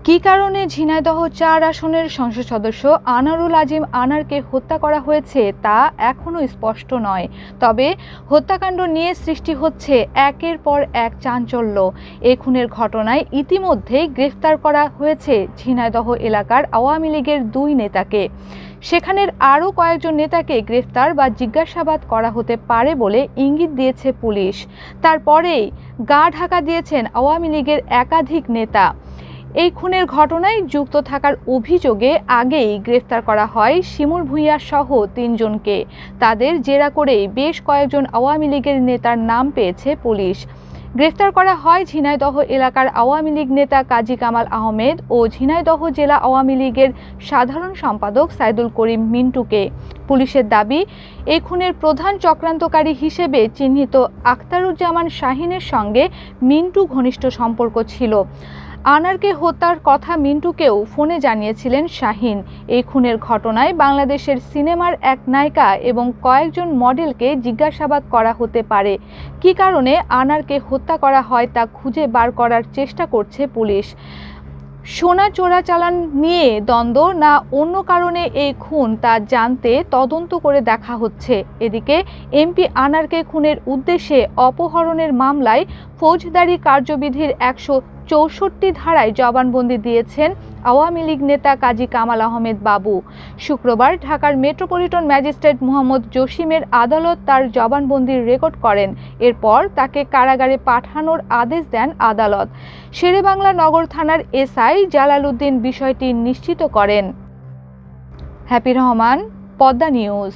কী কারণে ঝিনাইদহ ৪ আসনের সংসদ সদস্য আনারুল আজিম আনারকে হত্যা করা হয়েছে তা এখনও স্পষ্ট নয়। তবে হত্যাকাণ্ড নিয়ে সৃষ্টি হচ্ছে একের পর এক চাঞ্চল্য। এ খুনের ঘটনায় ইতিমধ্যেই গ্রেফতার করা হয়েছে ঝিনাইদহ এলাকার আওয়ামী লীগের ২ নেতাকে। সেখানের আরও কয়েকজন নেতাকে গ্রেফতার বা জিজ্ঞাসাবাদ করা হতে পারে বলে ইঙ্গিত দিয়েছে পুলিশ। তারপরেই গা ঢাকা দিয়েছেন আওয়ামী লীগের একাধিক নেতা। এই খুনের ঘটনায় যুক্ত থাকার অভিযোগে আগেই গ্রেফতার করা হয় শিমুল ভূঁইয়া সহ ৩ জনকে। তাদের জেরা করেই বেশ কয়েকজন আওয়ামী লীগের নেতার নাম পেয়েছে পুলিশ। গ্রেফতার করা হয় ঝিনাইদহ এলাকার আওয়ামী লীগ নেতা কাজী কামাল আহমেদ ও ঝিনাইদহ জেলা আওয়ামী লীগের সাধারণ সম্পাদক সাইদুল করিম মিন্টুকে। পুলিশের দাবি, এই খুনের প্রধান চক্রান্তকারী হিসেবে চিহ্নিত আখতারুজ্জামান শাহিনের সঙ্গে মিন্টু ঘনিষ্ঠ সম্পর্ক ছিল। আনারকে হত্যার কথা মিন্টুকেও ফোনে জানিয়েছিলেন শাহিন। এই খুনের ঘটনায় বাংলাদেশের সিনেমার এক নায়িকা এবং কয়েকজন মডেলকে জিজ্ঞাসাবাদ করা হতে পারে। কী কারণে আনারকে হত্যা করা হয় তা খুঁজে বার করার চেষ্টা করছে পুলিশ। সোনা চোরাচালান নিয়ে দ্বন্দ্ব না অন্য কারণে এই খুন তা জানতে তদন্ত করে দেখা হচ্ছে। এদিকে এমপি আনারকে খুনের উদ্দেশ্যে অপহরণের মামলায় ফৌজদারি কার্যবিধির ১৬৪ ধারায় জবানবন্দি দিয়েছেন আওয়ামী লীগ নেতা কাজী কামাল আহমেদ বাবু। শুক্রবার ঢাকার মেট্রোপলিটন ম্যাজিস্ট্রেট মোহাম্মদ জসিমের আদালত তার জবানবন্দির রেকর্ড করেন। এরপর তাকে কারাগারে পাঠানোর আদেশ দেন আদালত। শেরেবাংলা নগর থানার এসআই জালাল উদ্দিন বিষয়টি নিশ্চিত করেন। Happy Rahman, Padma news.